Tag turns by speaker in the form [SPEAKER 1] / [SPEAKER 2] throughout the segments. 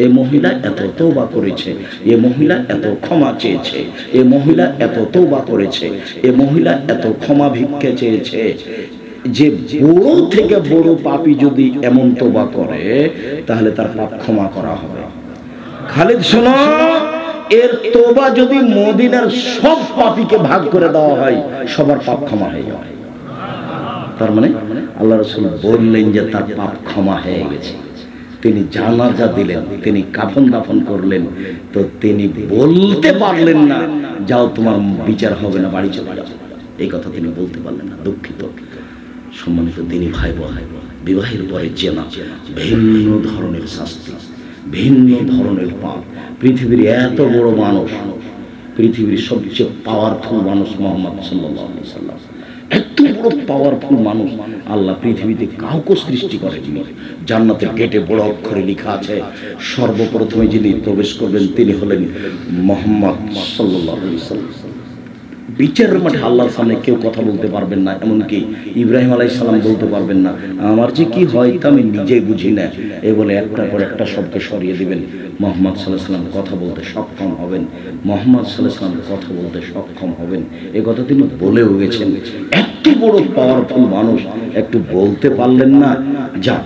[SPEAKER 1] এ মহিলা এত তওবা করেছে, এ মহিলা এত ক্ষমা চেয়েছে, এ মহিলা এত তওবা করেছে, এ মহিলা এত ক্ষমা ভিক্ষা চেয়েছে। যে বড় থেকে বড় পাপী যদি এমন তওবা করে তাহলে তার পাপ ক্ষমা করা হবে। খালিদ শোনো, এর তওবা যদি মদিনার সব পাপীকে ভাগ করে দেওয়া হয় সবার পাপ ক্ষমা হয়ে যাবে। তার মানে আল্লাহ রাসূল বললেন যে তার পাপ ক্ষমা হয়ে গেছে। তিনি জানাজা দিলেন, তিনি কাফন দাফন করলেন, তো তিনি বলতে পারলেন না যাও তোমার বিচার হবে না, বাড়ি চলে যাও। এই কথা তিনি বলতে পারলেন না। দুঃখিত। সম্মানিত দিনী ভাই বোন, বিবাহের পরে জেনা ভিন্ন ধরনের শাস্তি, ভিন্ন ধরনের পাপ। পৃথিবীর এত বড় মানুষ, পৃথিবীর সবচেয়ে পাওয়ারফুল মানুষ মুহাম্মদ সাল্লাল্লাহু আলাইহি ওয়াসাল্লাম, এত বড় পাওয়ারফুল মানুষ আল্লাহ পৃথিবীতে কাউকে সৃষ্টি করেননি। জান্নাতের গেটে বড় অক্ষরে লেখা আছে সর্বপ্রথমে যিনি প্রবেশ করবেন তিনি হলেন মুহাম্মদ সাল্লাল্লাহু আলাইহি ওয়াসাল্লাম। বিচারের মাঠে আল্লাহর সামনে কেউ কথা বলতে পারবেন না, এমনকি ইব্রাহিম আলাইহিস সালাম বলতে পারবেন না আমার যে কি হয় তা আমি নিজেই বুঝি না, এই বলে একটার পর একটা শব্দ সরিয়ে দিবেন। মুহাম্মদ সাল্লাল্লাহু আলাইহি ওয়াসাল্লাম কথা বলতে সক্ষম হবেন, মুহাম্মদ সাল্লাল্লাহু আলাইহি ওয়াসাল্লাম কথা বলতে সক্ষম হবেন। এই কথা তিনি বলেও গেছেন। এত বড় পাওয়ারফুল মানুষ একটু বলতে পারলেন না যা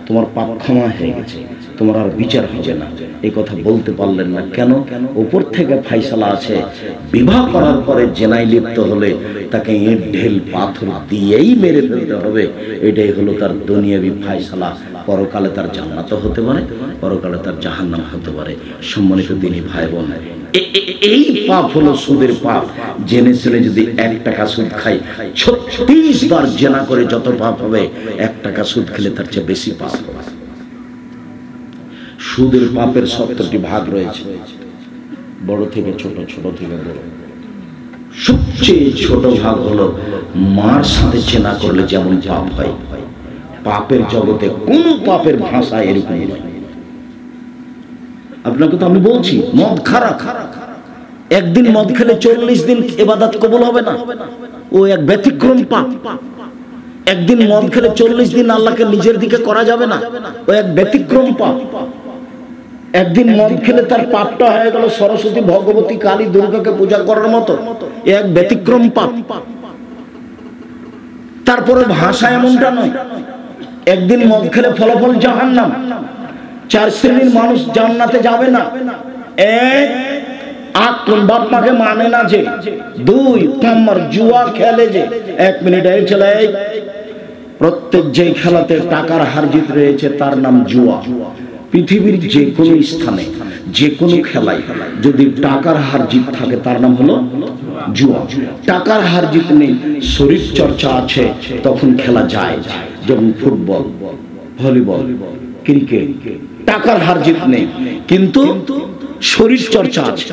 [SPEAKER 1] তোমার পাপ ক্ষমা হয়ে গেছে, তোমার আর বিচার হবে না, এই কথা বলতে পারলেন না কেন? উপর থেকে ফাইসালা আছে বিবাহ করার পরে জেনায় লিপ্ত হলে তাকে ইট ঢেল পাথর দিয়েই মেরে ফেলতে হবে। এটাই হলো তার দুনিয়াবি ফাইসালা। পরকালে তার জান্নাত হতে পারে, পরকালে তার জাহান্নাম হতে পারে। সম্মানিত দিনী ভাই বোন, এই পাপ হলো সুদের পাপ। জেনে শুনে যদি 1 টাকা সুদ খাই 36 বার জেনা করে যত পাপ হবে 1 টাকা সুদ খেলে তার চেয়ে বেশি পাপ হবে। সুদের পাপের 70টি ভাগ রয়েছে, বড় থেকে ছোট, ছোট থেকে বড়। সবচেয়ে ছোট ভাগ হলো মার সাথে জেনা করলে যেমন পাপ হয়। পাপের জগতে কোন পাপের ভাষা এরকম নয়। আপনাকে তো আমি বলছি মদ খারাপ, একদিন মদ খেলে 40 দিন ইবাদত কবুল হবে না, ও এক ব্যতিক্রম পাপ। একদিন মদ খেলে 40 দিন আল্লাহকে নিজের দিকে করা যাবে না, ও এক ব্যতিক্রম পাপ। একদিন মদ খেলে তার পাপটা হয়ে গেল সরস্বতী, ভগবতী, কালী, দুর্গাকে পূজা করার মতো, এক ব্যতিক্রম পাপ। তারপরে ভাষা এমনটা নয়, একদিন মদ খেলে ফলাফল জাহান্নাম। 4 শ্রেণীর মানুষ জান্নাতে যাবে না। 1, আকল বাপ মাকে মানে না যে। 2 নম্বর জুয়া খেলে যে। 1 মিনিট এই চলে, প্রত্যেক যে খেলাতে টাকার হার জিত রয়েছে তার নাম জুয়া। পৃথিবীর যে কোনো স্থানে যে কোনো খেলায় যদি টাকার হার জিত থাকে তার নাম হলো জুয়া। টাকার হার জিত নেই, শরীর চর্চা আছে, তখন খেলা যায়। যেমন ফুটবল, ভলিবল, ক্রিকেট, টাকার হার জিত নেই কিন্তু শরীর চর্চা আছে,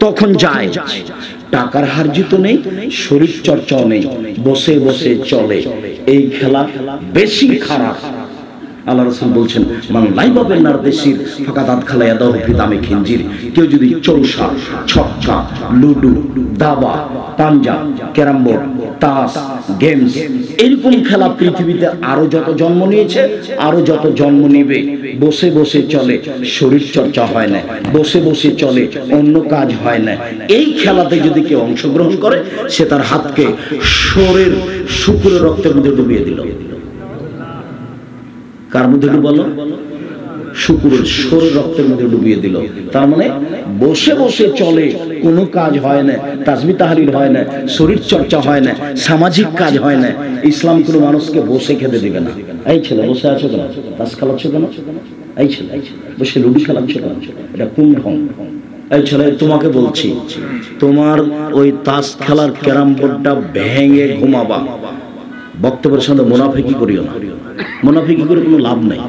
[SPEAKER 1] তখন যায়। টাকার হার জিত নেই, শরীর চর্চাও নেই, বসে বসে চলে। এই খেলা বেশি খারাপ। আল্লাহ রাসূল বলছেন মান লাইবা বিন নারদেশির ফাকাদাত খালায়া দাও ফি দামে খিনজির। কেউ যদি চৌসা, ছক্কা, লুডু, দাবা, পাঞ্জা, ক্যারাম বোর্ড, তাস, গেমস এরকম খেলা পৃথিবীতে আরো যত জন্ম নিয়েছে, আরো যত জন্ম নেবে, বসে বসে চলে, শরীর চর্চা হয় না, বসে বসে চলে, অন্য কাজ হয় না, এই খেলাতে যদি কেউ অংশগ্রহণ করে সে তার হাতকে শরীর শুকরের রক্তের মধ্যে ডুবিয়ে দিল। কার মধ্যে ডুবালো? শুকরের শরীর রক্তের মধ্যে ডুবিয়ে দিল। তার মানে বসে বসে চলে, কোনো কাজ হয় না, তাসবিহ তাহলিল হয় না, শরীর চর্চা হয় না, সামাজিক কাজ হয় না। ইসলাম কোনো মানুষকে বসে খেতে দিবে না। এই ছেলে বসে আছো কেন? তাস খেলাচ্ছ কেন? এই ছেলে বসে লুডু খেলাচ্ছ কেন? এটা কোন ঢং? এই ছেলে তোমাকে বলছি, তোমার ওই তাস খেলার ক্যারাম বোর্ডটা ভেঙে ঘুমাবা। বক্তব্যের সাথে মুনাফিকি করিও না, মুনাফিকি করে কোনো লাভ নাই।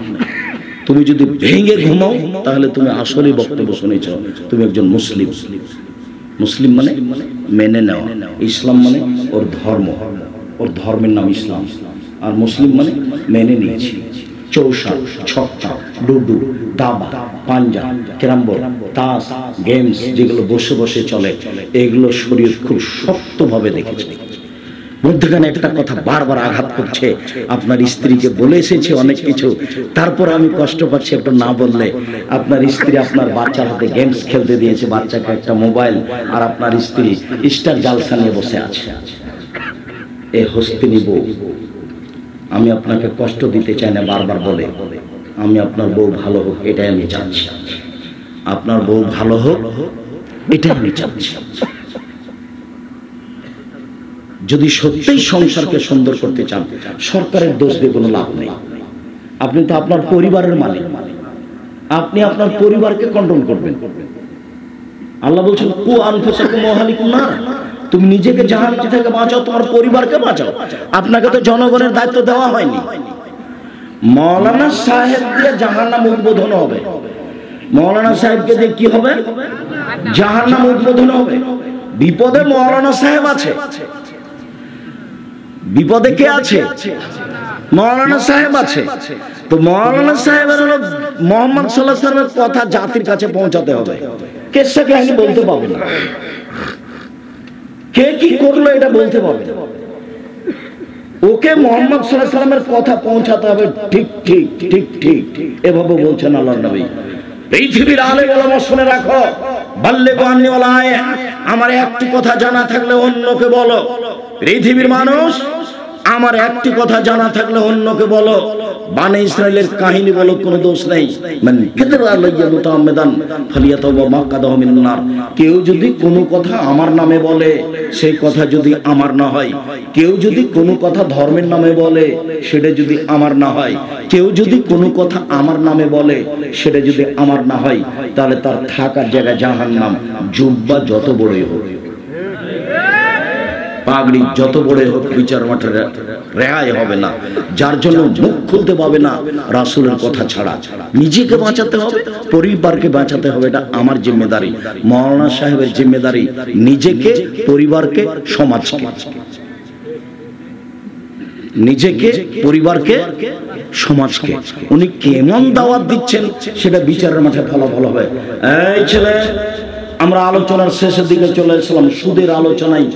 [SPEAKER 1] তুমি যদি ভেঙে ঘুমাও তাহলে তুমি আসলে বক্তব্য শুনেছ, তুমি একজন মুসলিম। মুসলিম মানে মেনে নেওয়া, ইসলাম মানে ওর ধর্ম, ওর ধর্মের নাম ইসলাম। আর মুসলিম মানে মেনে নিয়েছি। চৌসা, ছক্কা, লুডু, দাবা, পাঞ্জা, ক্যারাম বোর্ড, তাস, গেমস যেগুলো বসে বসে চলে, এগুলো শরীর খুব শক্তভাবে দেখেছে। মধ্যখানে একটা কথা বারবার আঘাত করছে, আপনার স্ত্রীকে বলে এসেছে অনেক কিছু, তারপর আমি কষ্ট পাচ্ছি একটু না বললে। আপনার স্ত্রী আপনার বাচ্চার হাতে গেমস খেলতে দিয়েছে, বাচ্চাকে একটা মোবাইল, আর আপনার স্ত্রী স্টার জালসা নিয়ে বসে আছে। এ হস্তিনী বউ, আমি আপনাকে কষ্ট দিতে চাই না, বারবার বলে আমি আপনার বউ ভালো হোক এটাই আমি চাচ্ছি, আপনার বউ ভালো হোক এটাই আমি চাচ্ছি। যদি সত্যিই সংসারকে সুন্দর করতে চান, সরকারের দোষ দিয়ে কোনো লাভ নেই। আপনি তো আপনার পরিবারের মালিক, আপনি আপনার পরিবারকে কন্ট্রোল করবেন। আল্লাহ বলছেন কু আনফুসাকুম ওয়া আহলিকুম নার, তুমি নিজেকে জাহান্নাম থেকে বাঁচাও, তোমার পরিবারকে বাঁচাও। আপনাকে তো জনগণের দায়িত্ব দেওয়া হয়নি। মাওলানা সাহেব দিয়ে জাহান্নাম উদ্বোধন হবে, মাওলানা সাহেবকে দিয়ে কি হবে? জাহান্নাম উদ্বোধন হবে। বিপদে মাওলানা সাহেব আছে, বিপদে কে আছে? মাওলানা সাহেব আছে। তো মাওলানা সাহেবের হলো মুহাম্মদ সাল্লাল্লাহু আলাইহি ওয়াসাল্লামের কথা জাতির কাছে পৌঁছাতে হবে। কেসা কাহিনী বলতে পারবে না, কে কি করলো এটা বলতে পারবে না। ওকে মুহাম্মদ সাল্লাল্লাহু আলাইহি ওয়াসাল্লামের কথা পৌঁছাতে হবে। ঠিক ঠিক ঠিক ঠিক এভাবে বলছেন আল্লাহর নবী। পৃথিবীর আলেম ওলামা শুনে রাখো, বাল্লিগু আন্নী ওয়ালা আয়া, আমার একটি কথা জানা থাকলে অন্যকে বলো। পৃথিবীর মানুষ, আমার একটি কথা জানা থাকলে অন্যকে বলো। বানি ইসরাইলের কাহিনী বলো, কোনো দোষ নেই। মান কাযাবা আলাইয়া মুতাআম্মিদান ফালিয়াতাওবা মাকাদাহু মিনান নার। কেউ যদি কোনো কথা আমার নামে বলে, সেই কথা যদি আমার না হয়, কেউ যদি কোনো কথা ধর্মের নামে বলে, সেটা যদি আমার না হয়, কেউ যদি কোনো কথা আমার নামে বলে, সেটা যদি আমার না হয়, তাহলে তার থাকার জায়গা জাহান্নাম। জুব্বা যত বড়ই হোক, পাগড়ি যত বড় হোক, বিচার মাঠে রেহাই হবে না। যার জন্য মুখ খুলতে পাবে না রাসূলের কথা ছাড়া। নিজেকে বাঁচাতে হবে, পরিবারকে বাঁচাতে হবে, এটা আমার জিম্মেদারি, মাওলানা সাহেবের জিম্মেদারি। নিজেকে, পরিবারকে, সমাজকে, নিজেকে, পরিবারকে, সমাজকে উনি কেমন দাওয়াত দিচ্ছেন সেটা বিচারের মাঠে ফলাফল হবে। এই ছেলে, আমরা আলোচনার শেষের দিকে চলে এসেছিলাম। সুদের আলোচনায়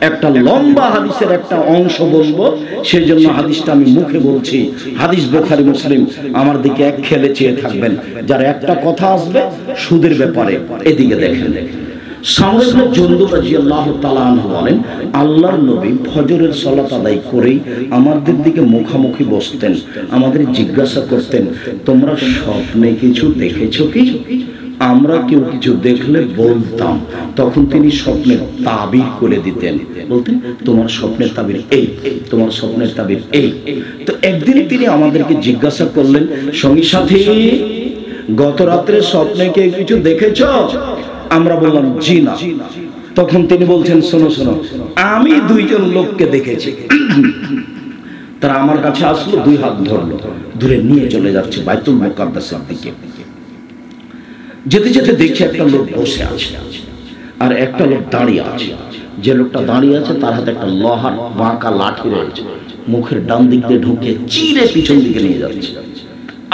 [SPEAKER 1] একটা লম্বা হাদিসের একটা অংশ বলবো, সেই জন্য হাদিসটা আমি মুখে বলছি। হাদিস বুখারী মুসলিম, আমার দিকে এক খেলে চেয়ে থাকবেন। যার একটা কথা আসবে সুদের ব্যাপারে, এদিকে দেখেন। সামর ইবনে জুনদুব রাদিয়াল্লাহু তাআলা আনহু বলেন, আল্লাহর নবী ফজরের সালাত আদায় করেই আমাদের দিকে মুখামুখি বসতেন, আমাদের জিজ্ঞাসা করতেন, তোমরা স্বপ্নে কিছু দেখেছো কি? আমরা কেউ কিছু দেখলে বলতাম, তখন তিনি স্বপ্নের তাবির করে দিতেন, বলতেন তোমার স্বপ্নের তাবির এই, তোমার স্বপ্নের তাবির এই। তো একদিন তিনি আমাদেরকে জিজ্ঞাসা করলেন, সঙ্গী সাথী, গত রাত্রে স্বপ্নে কে কিছু দেখেছো? আমরা বললাম জি না। তখন তিনি বলছেন, শোনো শোনো, আমি দুইজন লোককে দেখেছি। তারা আমার কাছে আসলো, দুই হাত ধরলো, ধরে নিয়ে চলে যাচ্ছে বাইতুল মুকাদ্দাসের দিকে। যেতে যেতে দেখি একটা লোক বসে আছে আর একটা লোক দাঁড়িয়ে আছে। যে লোকটা দাঁড়িয়ে আছে তার হাতে একটা লোহার বাঁকা লাঠি রয়েছে, মুখের ডান দিক দিয়ে ঢুকে চিরে পিছন দিকে নিয়ে যাচ্ছে,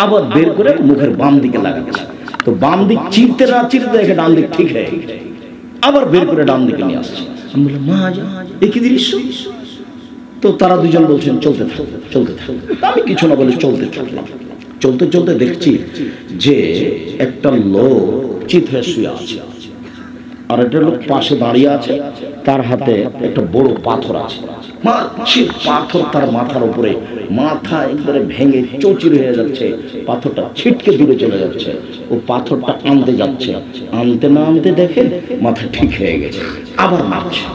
[SPEAKER 1] আবার বের করে মুখের বাম দিকে লাগাচ্ছে। তো বাম দিক চিরতে না চিরতে দেখে ডান দিক ঠিক হয়ে গেছে, আবার বের করে ডান দিকে নিয়ে আসছে। আমি বললাম, মা এ কি দৃশ্য? তো তারা দুজন বলছেন চলতে থাক, চলতে থাক। আমি কিছু না বলে চলতে থাকলাম। চলতে চলতে দেখছি যে একটা লোক চিত হয়ে শুয়ে আছে, আর একটা লোক পাশে দাঁড়িয়ে আছে, তার হাতে একটা বড় পাথর আছে। পাথর তার মাথার উপরে, মাথা একবারে ভেঙে চৌচির হয়ে যাচ্ছে, পাথরটা ছিটকে দূরে চলে যাচ্ছে। ও পাথরটা আনতে যাচ্ছে, আনতে না আনতে দেখে মাথা ঠিক হয়ে গেছে, আবার মারছে।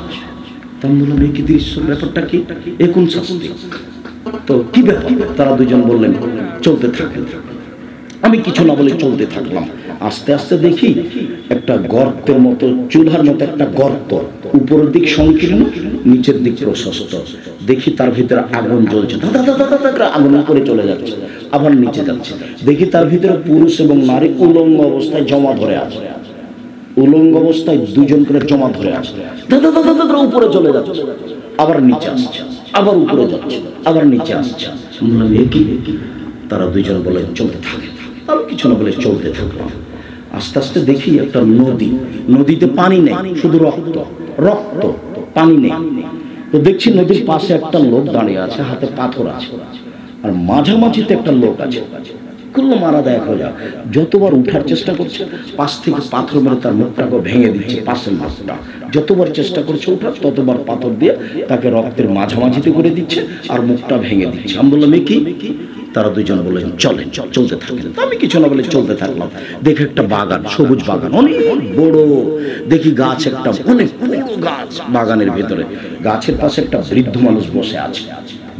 [SPEAKER 1] তাই বললাম, এই কি দৃশ্য, ব্যাপারটা কি, এ কোন শাস্তি? তো কি ব্যাপার? তারা দুজন বললেন চলতে থাকেন। আমি কিছু না বলে চলতে থাকলাম। আস্তে আস্তে দেখি একটা গর্তের মতো, চুলার মতো একটা গর্ত, উপরের দিক সংকীর্ণ, নিচের দিক প্রশস্ত। দেখি তার ভিতরে আগুন জ্বলছে, আগুন উপরে চলে যাচ্ছে, আবার নিচে যাচ্ছে। দেখি তার ভিতরে পুরুষ এবং নারী উলঙ্গ অবস্থায় জমা ধরে আছে, উলঙ্গ অবস্থায় দুজন করে জমা ধরে আছে, উপরে চলে যাচ্ছে, আবার নিচে আসছে, আবার উপরে যাচ্ছে, আবার নিচে আসছে। তারা দুইজন বলে চলতে থাকে। আমি কিছু না বলে চলতে থাকলাম। আস্তে আস্তে দেখি একটা নদী, নদীতে পানি নেই, শুধু রক্ত, রক্ত, পানি নেই। তো দেখছি নদীর পাশে একটা লোক দাঁড়িয়ে আছে, হাতে পাথর আছে, আর মাঝামাঝিতে একটা লোক আছে। করলো মারা দেখ হয়ে যা, যতবার উঠার চেষ্টা করছে পাশ থেকে পাথর মেরে তার মুখটাকে ভেঙে দিচ্ছে, পাশের মাছটা যতবার চেষ্টা করছে উঠার ততবার পাথর দিয়ে তাকে রক্তের মাঝামাঝিতে করে দিচ্ছে আর মুখটা ভেঙে দিচ্ছে। আমি বললাম এ কি? তারা দুইজন বললেন চলেন, চলতে থাকেন। আমি কিছু না বলে চলতে থাকলাম। দেখে একটা বাগান, সবুজ বাগান, অনেক বড়। দেখি গাছ, একটা অনেক বড় গাছ, বাগানের ভেতরে গাছের পাশে একটা বৃদ্ধ মানুষ বসে আছে।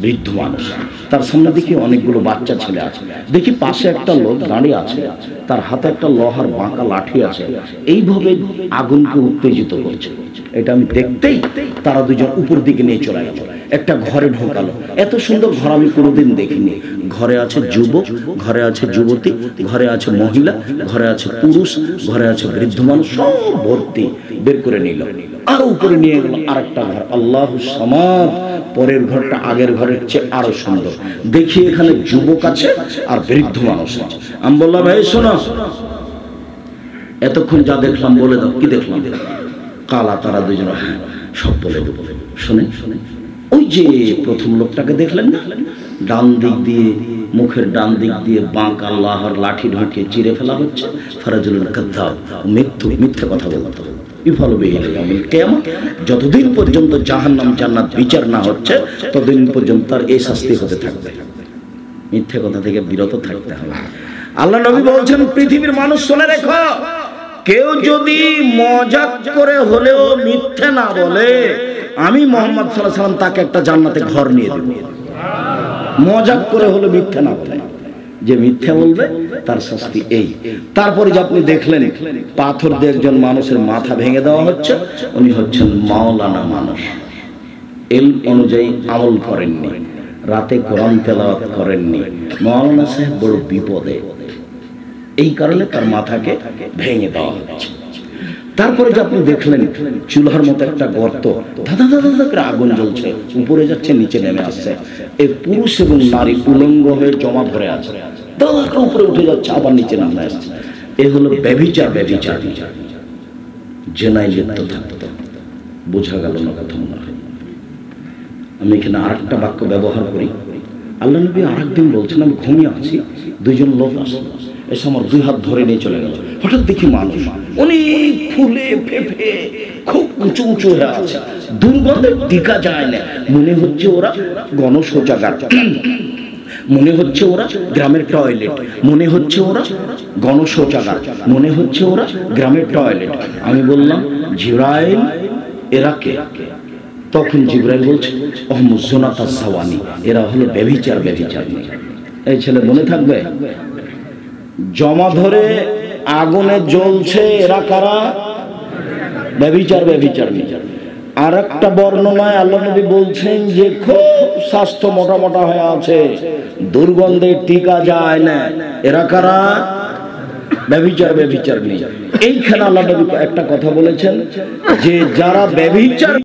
[SPEAKER 1] বৃদ্ধ মানুষ, তার সামনে দেখি অনেকগুলো বাচ্চা ছেলে আছে। দেখি পাশে একটা লোক দাঁড়িয়ে আছে, তার হাতে একটা লোহার বাঁকা লাঠি আছে, এইভাবে আগুনকে উত্তেজিত করছে। এটা আমি দেখতেই তারা দুজন উপর দিকে নিয়ে চলে গেল, একটা ঘরে ঢোকালো। এত সুন্দর ঘর আমি কোনোদিন দেখিনি। ঘরে আছে যুবক, ঘরে আছে যুবতী, ঘরে আছে মহিলা, ঘরে আছে পুরুষ, ঘরে আছে বৃদ্ধ মানুষ, সব ভর্তি। বের করে নিল, আরো উপরে নিয়ে গেল আরেকটা ঘর। আল্লাহু সামাদ, পরের ঘরটা আগের ঘরের চেয়ে আরো সুন্দর। দেখি এখানে যুবক আছে আর বৃদ্ধ মানুষ আছে। আমি বললাম এই শোনো, এতক্ষণ যা দেখলাম বলে দাও। কি দেখলাম? কালা। তারা দুজন সব বলে দেবো। শোনেন, ওই যে প্রথম লোকটাকে দেখলেন না, ডান দিক দিয়ে, মুখের ডান দিক দিয়ে বাঁক আল্লাহর লাঠি ঢুকিয়ে চিরে ফেলা হচ্ছে। ফারাজুল কাযযাব, মিথ্যে কথা বলতো। যতদিন পর্যন্ত জাহান্নাম জান্নাত বিচার না হচ্ছে ততদিন পর্যন্ত তার এই শাস্তি হতে থাকবে। মিথ্যে কথা থেকে বিরত থাকতে হবে। আল্লাহ নবী বলছেন, পৃথিবীর মানুষ শুনে রেখো, কেউ যদি মজাক করে হলেও মিথ্যে না বলে, আমি মুহাম্মদ সাল্লাল্লাহু আলাইহি ওয়াসাল্লাম তাকে একটা জান্নাতে ঘর নিয়ে দেব। মজাক করে হলে মিথ্যে না বলে, যে মিথ্যা বলবে তার শাস্তি এই। তারপরে যে আপনি দেখলেন পাথর দিয়ে একজন মানুষের মাথা ভেঙে দেওয়া হচ্ছে, উনি হচ্ছেন মাওলানা মানুষ, এলম অনুযায়ী আমল করেননি, রাতে কোরআন তেলাওয়াত করেননি। মাওলানা সাহেব বড় বিপদে, এই কারণে তার মাথাকে ভেঙে দেওয়া হচ্ছে। তারপরে যে আপনি দেখলেন চুলার মতো একটা গর্ত, ধাঁধা ধাঁধা করে আগুন জ্বলছে, উপরে যাচ্ছে নিচে নেমে আসছে। এই পুরুষ এবং নারী উলঙ্গ হয়ে জমা ধরে আছে, উপরে উঠে যাচ্ছে আবার নিচে নামে আসছে। এ হলো ব্যভিচার। ব্যভিচার জেনায় লিপ্ত থাকতো। বোঝা গেল না কথা মনে হয়? আমি এখানে আরেকটা বাক্য ব্যবহার করি। আল্লাহ নবী আরেকদিন বলছেন, আমি ঘুমিয়ে আছি, দুইজন লোক আসলো, এসে আমার দুই হাত ধরে নিয়ে চলে গেল। হঠাৎ দেখি মানুষ অনেক ফুলে ফেঁপে খুব উঁচু উঁচু হয়ে আছে, দুর্গন্ধে টিকা যায় না। মনে হচ্ছে ওরা গণশৌচাগার, মনে হচ্ছে ওরা গ্রামের টয়লেট, মনে হচ্ছে ওরা গণশৌচাগার, মনে হচ্ছে ওরা গ্রামের টয়লেট। আমি বললাম, জিবরাইল এরা কে? তখন জিবরাইল বলছে, অহমুজ্জনাত আস-সাওয়ানি, এরা হলো ব্যভিচার। এই ছেলে মনে থাকবে, জমা ধরে আগুনে জ্বলছে, এরা কারা? ব্যভিচার। আর একটা বর্ণনায় আল্লাহ নবী বলছেন যে খুব স্বাস্থ্য মোটা মোটা হয়ে আছে, দুর্গন্ধে টিকা যায় না, এরা কারা? ব্যভিচার নেই। এইখানে আল্লাহ নবী একটা কথা বলেছেন যে যারা ব্যভিচার